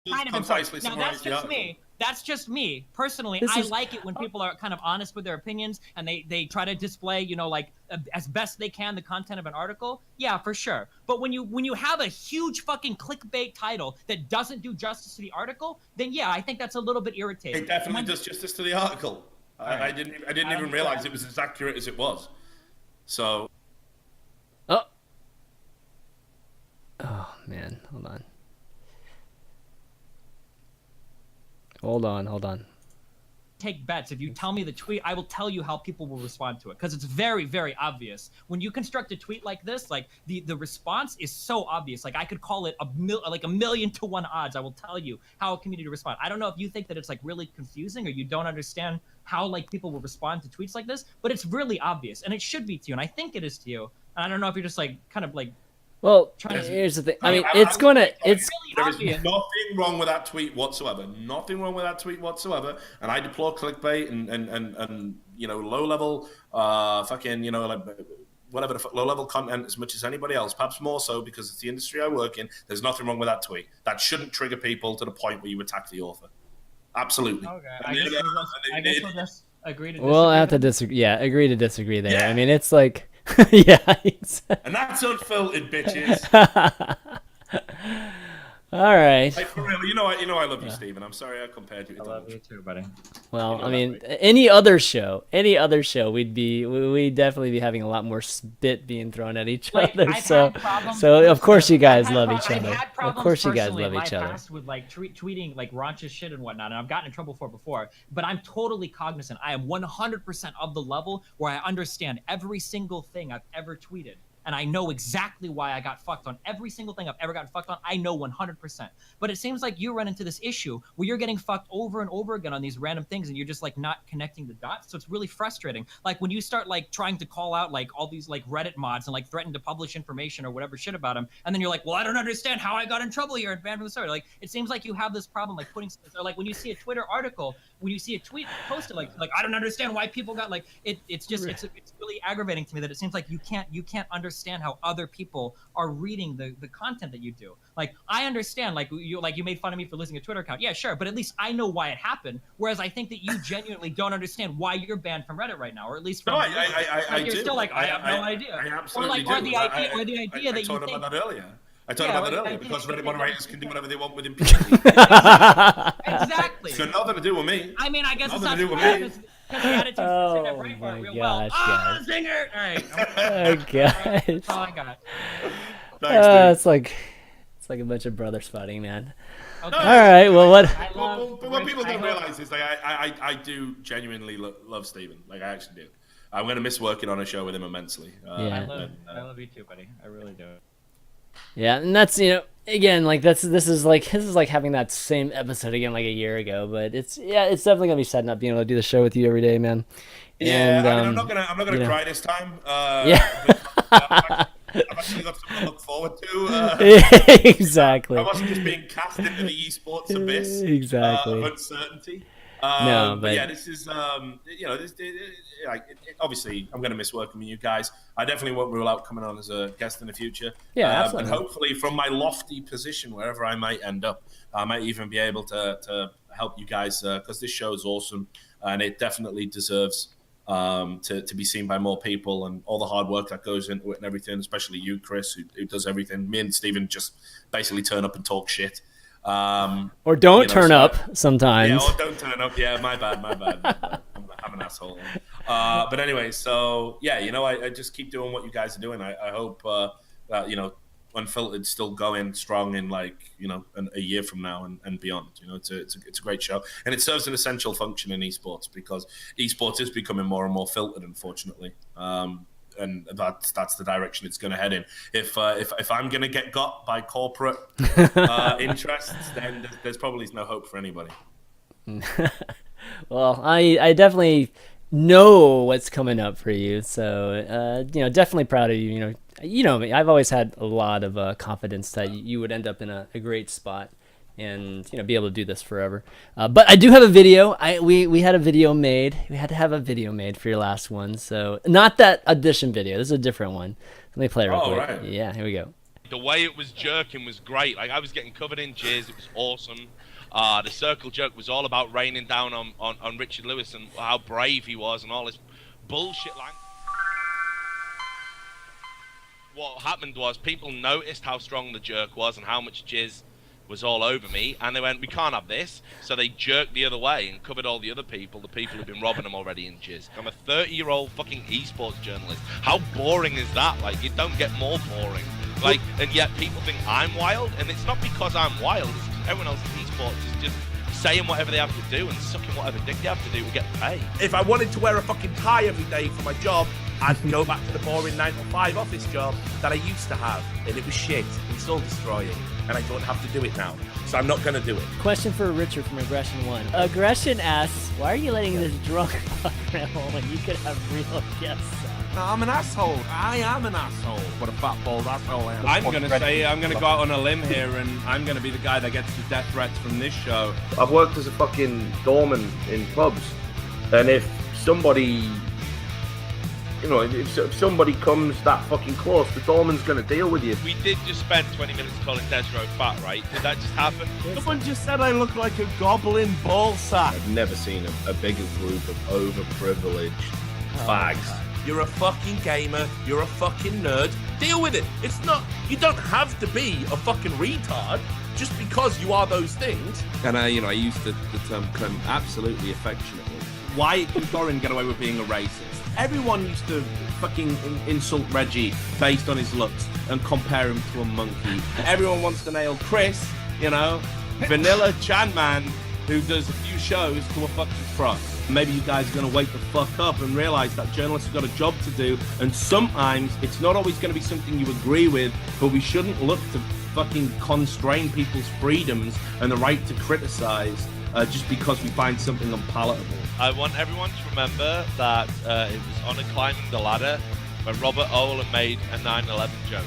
kind of concisely important. Now summarize that's the just article. me. That's just me personally. I like it when people are kind of honest with their opinions and they try to display, you know, like as best they can the content of an article. Yeah, for sure. But when you have a huge fucking clickbait title that doesn't do justice to the article, then yeah, I think that's a little bit irritating. It definitely does justice to the article. I didn't even realize it was as accurate as it was. So. Oh. Oh man, hold on. Hold on. Take bets. If you tell me the tweet, I will tell you how people will respond to it, because it's very, very obvious. When you construct a tweet like this, like the response is so obvious. Like I could call it like 1,000,000 to 1 odds. I will tell you how a community will respond. I don't know if you think that it's like really confusing or you don't understand how like people will respond to tweets like this, but it's really obvious, and it should be to you, and I think it is to you. And I don't know if you're just like kind of like. Well, here's the thing. I mean, it's there is nothing wrong with that tweet whatsoever. Nothing wrong with that tweet whatsoever. And I deplore clickbait and you know, low level fucking, you know, like whatever the low level content as much as anybody else. Perhaps more so because it's the industry I work in. There's nothing wrong with that tweet. That shouldn't trigger people to the point where you attack the author. Absolutely. Okay. I guess we'll just agree to disagree. We'll have to disagree. Yeah, agree to disagree there. Yeah. I mean, it's like. Yeah, and that's unfiltered, bitches. All right. Like, for real, you know I love you, Stephen. I'm sorry I compared you to I love you too, buddy. Well, you know, I mean, any other show, we'd definitely be having a lot more spit being thrown at each other. So of course you guys love each other. Of course you guys love each other. With like tweeting like raunchous shit and whatnot, and I've gotten in trouble for it before. But I'm totally cognizant. I am 100% of the level where I understand every single thing I've ever tweeted. And I know exactly why I got fucked on every single thing I've ever gotten fucked on. I know 100%. But it seems like you run into this issue where you're getting fucked over and over again on these random things, and you're just like not connecting the dots. So it's really frustrating. Like when you start like trying to call out like all these like Reddit mods and like threaten to publish information or whatever shit about them, and then you're like, well, I don't understand how I got in trouble here and banned from the start. Like it seems like you have this problem like putting, or like when you see a Twitter article, when you see a tweet posted, like I don't understand why people got like it's really aggravating to me that it seems like you can't understand how other people are reading the content that you do. Like I understand, like you made fun of me for losing a Twitter account. Yeah, sure, but at least I know why it happened. Whereas I think that you genuinely don't understand why you're banned from Reddit right now, or at least from I you're do. still like I have no idea. I absolutely do. Or the idea that you talked about that earlier. I talked about that earlier because Reddit moderators can do whatever they want with impunity. Exactly. It's got nothing to do with me. I mean, I guess nothing it's not to do with me. Oh my gosh, guys. Zinger! All right. Oh gosh. That's all I got. It's like a bunch of brothers fighting, man. Okay. All right. Well, but what people don't realize is like I do genuinely love Stephen. Like I actually do. I'm gonna miss working on a show with him immensely. I love you too, buddy. I really do. Yeah, and that's, you know, again, like this is like having that same episode again like a year ago, but it's definitely gonna be sad not being able to do the show with you every day, man. Yeah, and, I'm not gonna cry this time. Yeah. I've actually got something to look forward to. Exactly. I wasn't just being cast into the esports abyss. Exactly. Of uncertainty. No, but yeah, this is you know, obviously I'm going to miss working with you guys. I definitely won't rule out coming on as a guest in the future. Yeah, absolutely. And hopefully from my lofty position, wherever I might end up, I might even be able to help you guys because this show is awesome and it definitely deserves to be seen by more people, and all the hard work that goes into it and everything, especially you, Chris, who does everything. Me and Stephen just basically turn up and talk shit. Or don't turn up sometimes. Yeah, or don't turn up. Yeah, my bad. I'm an asshole. But anyway, so yeah, you know, I just keep doing what you guys are doing. I hope that, you know, Unfiltered still going strong in, like, you know, a year from now and beyond. You know, it's a great show, and it serves an essential function in esports because esports is becoming more and more filtered, unfortunately. And that's the direction it's going to head in. If I'm going to get got by corporate interests, then there's probably no hope for anybody. Well, I definitely know what's coming up for you, so you know, definitely proud of you. You know me. I've always had a lot of confidence that you would end up in a great spot, and, you know, be able to do this forever. But I do have a video. We had a video made. We had to have a video made for your last one. So not that audition video. This is a different one. Let me play it real quick. Right. Yeah, here we go. The way it was jerking was great. Like, I was getting covered in jizz. It was awesome. The circle jerk was all about raining down on Richard Lewis and how brave he was and all this bullshit. Like, what happened was people noticed how strong the jerk was and how much jizz was all over me, and they went, we can't have this, so they jerked the other way and covered all the other people, the people who've been robbing them already in jizz. I'm a 30-year-old fucking esports journalist. How boring is that? Like, you don't get more boring. Like, and yet people think I'm wild, and it's not because I'm wild, it's because everyone else in esports is just saying whatever they have to do and sucking whatever dick they have to do to get paid. If I wanted to wear a fucking tie every day for my job, I'd go back to the boring 9-to-5 office job that I used to have, and it was shit and soul destroying, and I don't have to do it now, so I'm not gonna do it. Question for Richard from Aggression 1. Aggression asks, why are you letting this drunk fuck around when you could have real guests on? I'm an asshole. I am an asshole. What a fat bald asshole I am. I'm going to say, I'm going to go out on a limb here, and I'm going to be the guy that gets the death threats from this show. I've worked as a fucking doorman in pubs, and if somebody, you know, if somebody comes that fucking close, the doorman's going to deal with you. We did just spend 20 minutes calling Desro fat, right? Did that just happen? Someone just said I look like a goblin ball sack. I've never seen a bigger group of overprivileged fags. You're a fucking gamer. You're a fucking nerd. Deal with it. It's not. You don't have to be a fucking retard just because you are those things. And I use the term cunt absolutely affectionately. Why can Corin get away with being a racist? Everyone used to fucking insult Reggie based on his looks and compare him to a monkey. Everyone wants to nail Chris, vanilla ChanManV, who does a few shows, to a fucking cross. Maybe you guys are going to wake the fuck up and realize that journalists have got a job to do, and sometimes it's not always going to be something you agree with, but we shouldn't look to fucking constrain people's freedoms and the right to criticize just because we find something unpalatable. I want everyone to remember that it was on a climbing the ladder when Robert Owen made a 9/11 joke.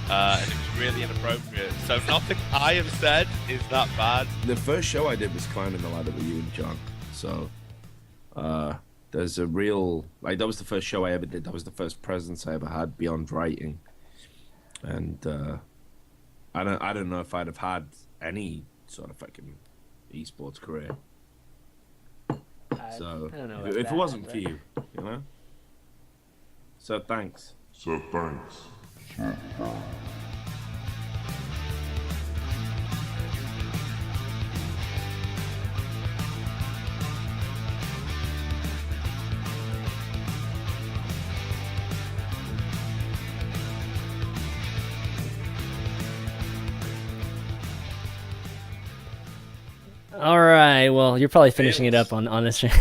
And it was really inappropriate. So nothing I have said is that bad. The first show I did was climbing the ladder with you and John. So there's a real, like, that was the first show I ever did. That was the first presence I ever had beyond writing. And I don't know if I'd have had any sort of fucking esports career. So I don't know if about it wasn't that, for you, So thanks. All right. Well, you're probably finishing it up on the stream.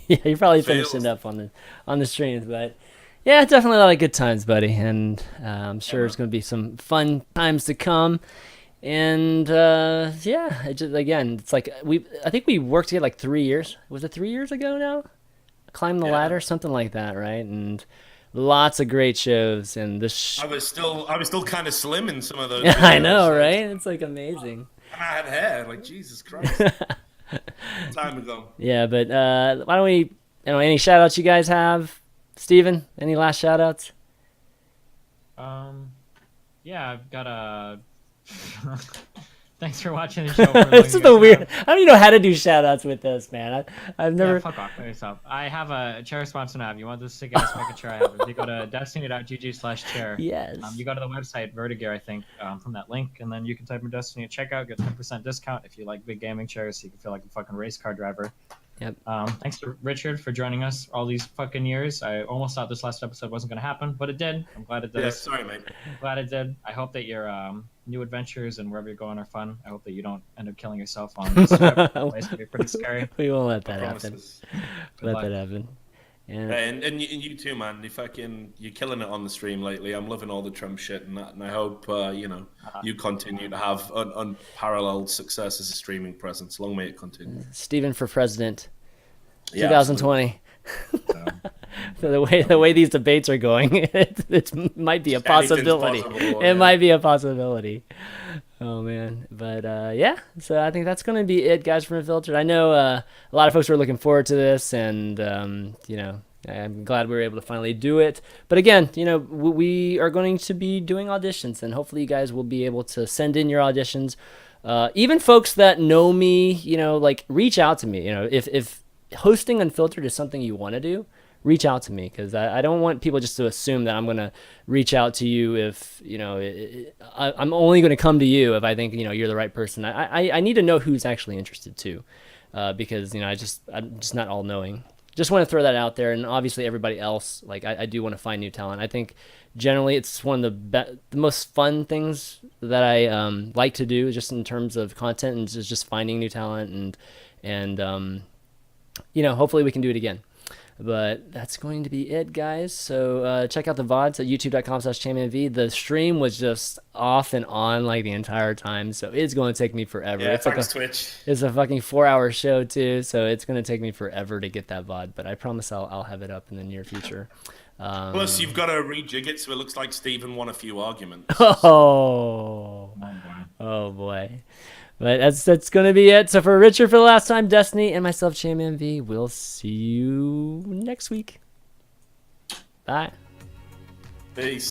Yeah, you're probably finishing it up on the streams, but yeah, definitely a lot of good times, buddy. And I'm sure there's going to be some fun times to come. And yeah, it's like I think we worked together like 3 years. Was it 3 years ago now? Climb the ladder, something like that, right? And lots of great shows. And I was still kind of slim in some of those. I know, right? It's like amazing. And I had hair, like Jesus Christ. Time ago. Yeah, but why don't we, any shout outs you guys have? Steven, any last shout outs? Yeah, I've got a thanks for watching the show. This is the weird. I don't even know how to do shout outs with this, man. I've never. Yeah, fuck off yourself. I have a chair sponsor now. If you want this sick ass fucking chair I have, if you go to destiny.gg/chair. Yes. You go to the website Vertigear, I think, from that link, and then you can type in Destiny at checkout, get 10% discount if you like big gaming chairs, so you can feel like a fucking race car driver. Yep. Thanks to Richard for joining us all these fucking years. I almost thought this last episode wasn't going to happen, but it did. I'm glad it did. Yeah, sorry, mate. Glad it did. I hope that your new adventures and wherever you're going are fun. I hope that you don't end up killing yourself on this trip. It's gonna be pretty scary. We won't let that happen. Let that happen. And you too, man. You're killing it on the stream lately. I'm loving all the Trump shit and that, and I hope you continue to have unparalleled success as a streaming presence. Long may it continue. Steven for president, Yeah, 2020. So the way these debates are going, it might be a possibility. It might be a possibility. Oh man, but yeah. So I think that's gonna be it, guys, from Unfiltered. I know a lot of folks are looking forward to this, and I'm glad we were able to finally do it. But again, you know, we are going to be doing auditions, and hopefully you guys will be able to send in your auditions. Even folks that know me, you know, like reach out to me. You know, if hosting Unfiltered is something you want to do, reach out to me, because I don't want people just to assume that I'm going to reach out to you if, you know, I'm only going to come to you if I think, you know, you're the right person. I need to know who's actually interested too, because, you know, I'm just not all knowing. Just want to throw that out there. And obviously everybody else, like I do want to find new talent. I think generally it's one of the most fun things that I like to do, just in terms of content, and just finding new talent, and you know, hopefully we can do it again. But that's going to be it, guys. So check out the VODs at youtube.com/ChanManV. The stream was just off and on like the entire time, so it's going to take me forever. Yeah, it's thanks, like Twitch. it's a fucking 4-hour show too, so it's going to take me forever to get that VOD. But I promise I'll have it up in the near future. Plus, you've got to rejig it so it looks like Steven won a few arguments. Oh boy. But that's going to be it. So for Richard for the last time, Destiny, and myself, ChanManV, we'll see you next week. Bye. Peace.